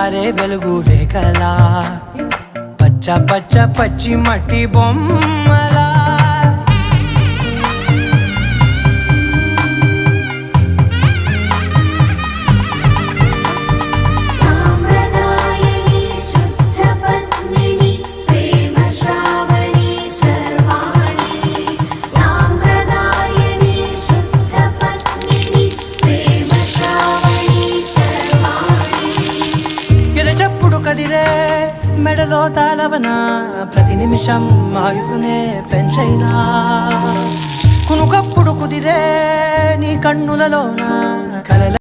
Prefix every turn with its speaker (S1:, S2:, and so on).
S1: జారే వెలుగు రేఖలా పచ్చ పచ్చ పచ్చి మట్టి బొమ్మలా కదిరే మెడలో తాళవన ప్రతి నిమిషం ఆయుధునే పెంచైనా కునుకప్పుడు కుదిరే నీ కన్నులలోన కలల